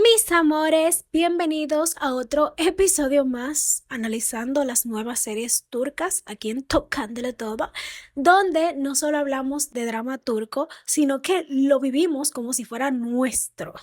Mis amores, bienvenidos a otro episodio más analizando las nuevas series turcas aquí en Tocándole Todo, donde no solo hablamos de drama turco, sino que lo vivimos como si fuera nuestro.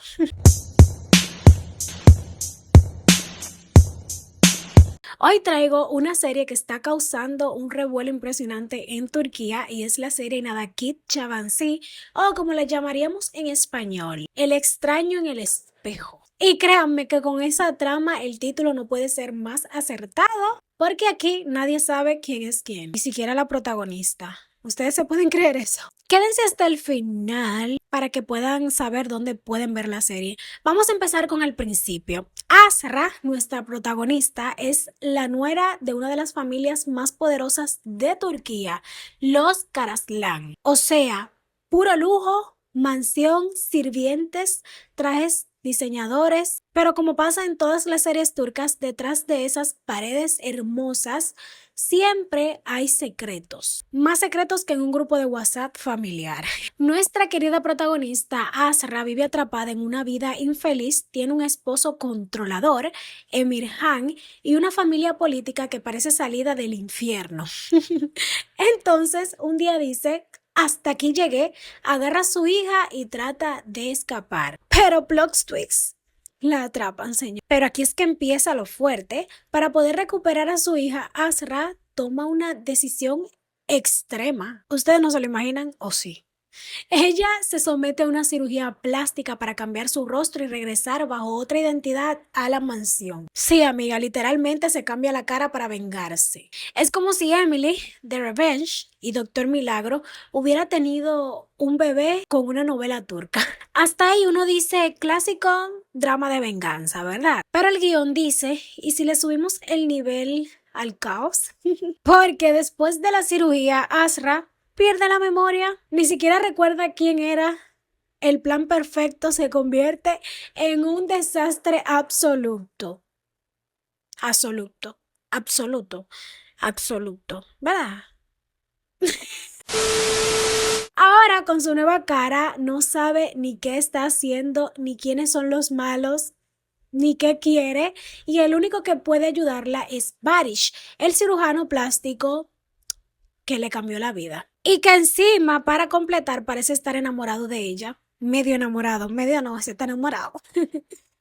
Hoy traigo una serie que está causando un revuelo impresionante en Turquía y es la serie Nadakit Chavansi, o como la llamaríamos en español, El extraño en el espejo. Y créanme que con esa trama el título no puede ser más acertado, porque aquí nadie sabe quién es quién, ni siquiera la protagonista. ¿Ustedes se pueden creer eso? Quédense hasta el final para que puedan saber dónde pueden ver la serie. Vamos a empezar con el principio. Asra, nuestra protagonista, es la nuera de una de las familias más poderosas de Turquía, los Karaslan. O sea, puro lujo, mansión, sirvientes, trajes, diseñadores. Pero como pasa en todas las series turcas, detrás de esas paredes hermosas siempre hay secretos. Más secretos que en un grupo de WhatsApp familiar. Nuestra querida protagonista, Asra, vive atrapada en una vida infeliz, tiene un esposo controlador, Emirhan, y una familia política que parece salida del infierno. Entonces, un día dice, hasta aquí llegué, agarra a su hija y trata de escapar. Pero plot twist, la atrapan, señor. Pero aquí es que empieza lo fuerte. Para poder recuperar a su hija, Asra toma una decisión extrema. ¿Ustedes no se lo imaginan o sí? Ella se somete a una cirugía plástica para cambiar su rostro y regresar bajo otra identidad a la mansión. Sí, amiga, literalmente se cambia la cara para vengarse. Es como si Emily, de Revenge, y Doctor Milagro hubiera tenido un bebé con una novela turca. Hasta ahí uno dice clásico drama de venganza, ¿verdad? Pero el guión dice, ¿y si le subimos el nivel al caos? Porque después de la cirugía, Asra pierde la memoria, ni siquiera recuerda quién era. El plan perfecto se convierte en un desastre absoluto. Absoluto, absoluto, absoluto, ¿verdad? Ahora con su nueva cara no sabe ni qué está haciendo, ni quiénes son los malos, ni qué quiere, y el único que puede ayudarla es Barish, el cirujano plástico que le cambió la vida. Y que encima, para completar, parece estar enamorado de ella. Medio enamorado, medio no, se está enamorado.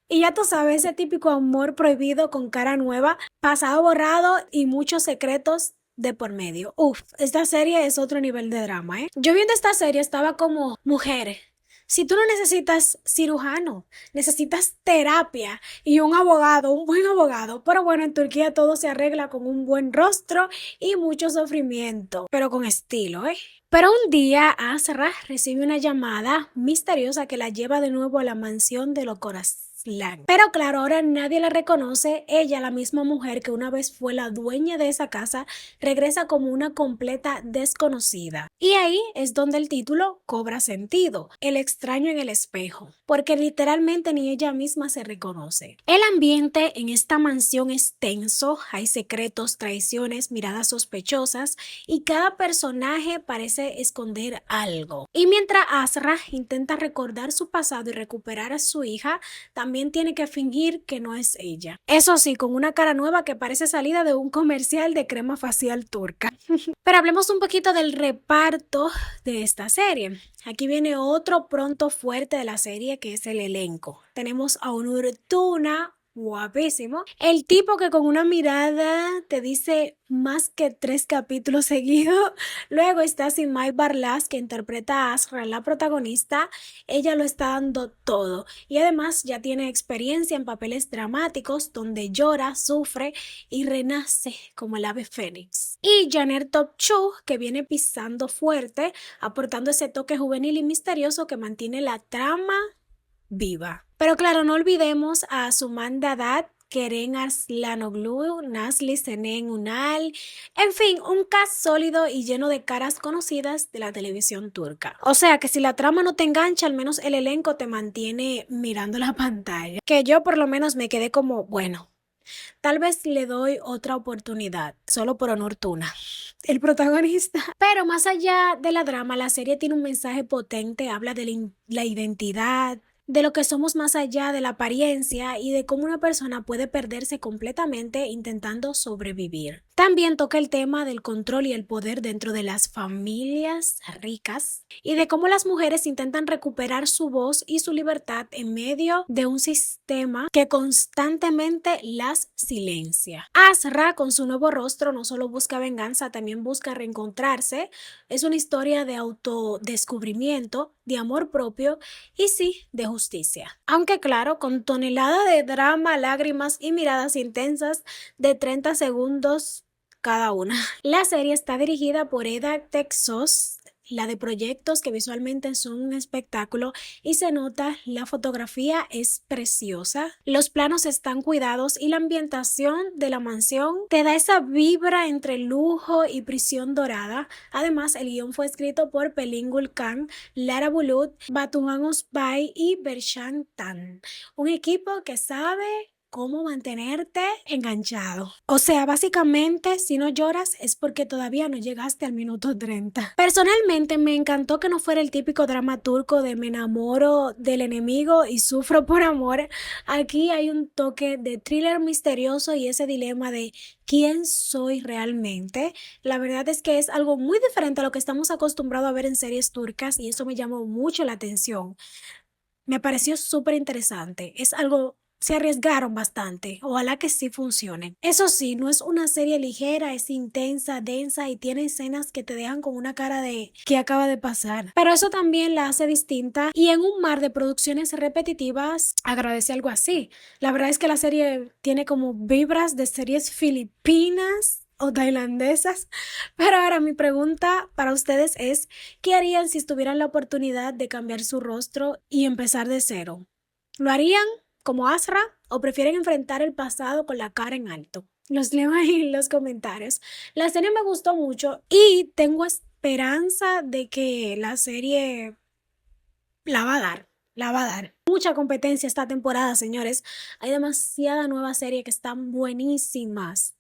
Y ya tú sabes, ese típico amor prohibido con cara nueva, pasado borrado y muchos secretos de por medio. Uf, esta serie es otro nivel de drama, ¿eh? Yo viendo esta serie estaba como, mujer, si tú no necesitas cirujano, necesitas terapia y un abogado, un buen abogado. Pero bueno, en Turquía todo se arregla con un buen rostro y mucho sufrimiento, pero con estilo, ¿eh? Pero un día Asra recibe una llamada misteriosa que la lleva de nuevo a la mansión de los Karaslan. Pero claro, ahora nadie la reconoce. Ella, la misma mujer que una vez fue la dueña de esa casa, regresa como una completa desconocida. Y ahí es donde el título cobra sentido, El extraño en el espejo, porque literalmente ni ella misma se reconoce. El ambiente en esta mansión es tenso, hay secretos, traiciones, miradas sospechosas y cada personaje parece esconder algo. Y mientras Asra intenta recordar su pasado y recuperar a su hija, también tiene que fingir que no es ella. Eso sí, con una cara nueva que parece salida de un comercial de crema facial turca. Pero hablemos un poquito del reparto de esta serie. Aquí viene otro pronto fuerte de la serie, que es el elenco. Tenemos a Onur Tuna, guapísimo. El tipo que con una mirada te dice más que 3 capítulos seguidos. Luego está Simay Barlas, que interpreta a Asra, la protagonista. Ella lo está dando todo. Y además ya tiene experiencia en papeles dramáticos donde llora, sufre y renace como el ave fénix. Y Janer Topçu, que viene pisando fuerte, aportando ese toque juvenil y misterioso que mantiene la trama viva. Pero claro, no olvidemos a Suman Dadat, Kerem Arslanoglu, Nazli Senen Unal, en fin, un cast sólido y lleno de caras conocidas de la televisión turca. O sea que si la trama no te engancha, al menos el elenco te mantiene mirando la pantalla. Que yo por lo menos me quedé como, bueno, tal vez le doy otra oportunidad, solo por Onur Tuna, el protagonista. Pero más allá de la drama, la serie tiene un mensaje potente, habla de la identidad, de lo que somos más allá de la apariencia y de cómo una persona puede perderse completamente intentando sobrevivir. También toca el tema del control y el poder dentro de las familias ricas y de cómo las mujeres intentan recuperar su voz y su libertad en medio de un sistema que constantemente las silencia. Asra, con su nuevo rostro, no solo busca venganza, también busca reencontrarse. Es una historia de autodescubrimiento, de amor propio y sí, de justicia. Aunque claro, con tonelada de drama, lágrimas y miradas intensas de 30 segundos cada una. La serie está dirigida por Eda Texos, la de proyectos que visualmente son un espectáculo y se nota, la fotografía es preciosa, los planos están cuidados y la ambientación de la mansión te da esa vibra entre lujo y prisión dorada. Además, el guión fue escrito por Pelingul Khan, Lara Bulut, Batuhan Osbai y Bershan Tan, un equipo que sabe cómo mantenerte enganchado. O sea, básicamente, si no lloras es porque todavía no llegaste al minuto 30. Personalmente, me encantó que no fuera el típico drama turco de me enamoro del enemigo y sufro por amor. Aquí hay un toque de thriller misterioso y ese dilema de ¿quién soy realmente? La verdad es que es algo muy diferente a lo que estamos acostumbrados a ver en series turcas y eso me llamó mucho la atención. Me pareció súper interesante. Es algo, se arriesgaron bastante. Ojalá que sí funcione. Eso sí, no es una serie ligera, es intensa, densa y tiene escenas que te dejan con una cara de ¿qué acaba de pasar? Pero eso también la hace distinta y en un mar de producciones repetitivas agradece algo así. La verdad es que la serie tiene como vibras de series filipinas o tailandesas. Pero ahora mi pregunta para ustedes es, ¿qué harían si tuvieran la oportunidad de cambiar su rostro y empezar de cero? ¿Lo harían como Asra o prefieren enfrentar el pasado con la cara en alto? Los leo ahí en los comentarios. La serie me gustó mucho y tengo esperanza de que la serie la va a dar. La va a dar. Mucha competencia esta temporada, señores. Hay demasiada nueva serie que están buenísimas.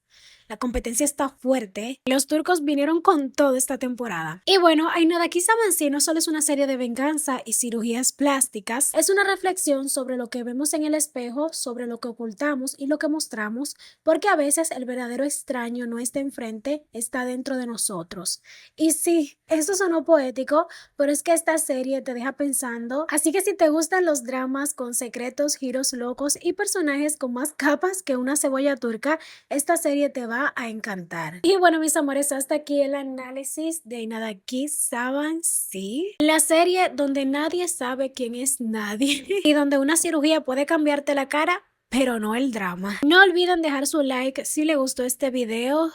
La competencia está fuerte. Los turcos vinieron con todo esta temporada. Y bueno, Ainada Sabansi no solo es una serie de venganza y cirugías plásticas, es una reflexión sobre lo que vemos en el espejo, sobre lo que ocultamos y lo que mostramos, porque a veces el verdadero extraño no está enfrente, está dentro de nosotros. Y sí, esto sonó poético, pero es que esta serie te deja pensando. Así que si te gustan los dramas con secretos, giros locos y personajes con más capas que una cebolla turca, esta serie te va a encantar. Y bueno, mis amores, hasta aquí el análisis de Ainada Sabansi, la serie donde nadie sabe quién es nadie y donde una cirugía puede cambiarte la cara, pero no el drama. No olviden dejar su like si les gustó este video,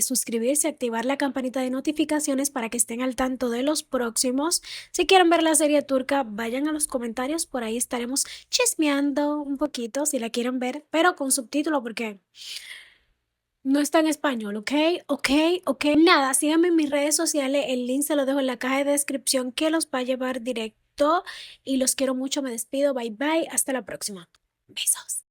suscribirse, activar la campanita de notificaciones para que estén al tanto de los próximos. Si quieren ver la serie turca, vayan a los comentarios, por ahí estaremos chismeando un poquito si la quieren ver, pero con subtítulo porque no está en español, ¿ok? ¿Ok? Nada, síganme en mis redes sociales, el link se lo dejo en la caja de descripción que los va a llevar directo y los quiero mucho, me despido, bye bye, hasta la próxima. Besos.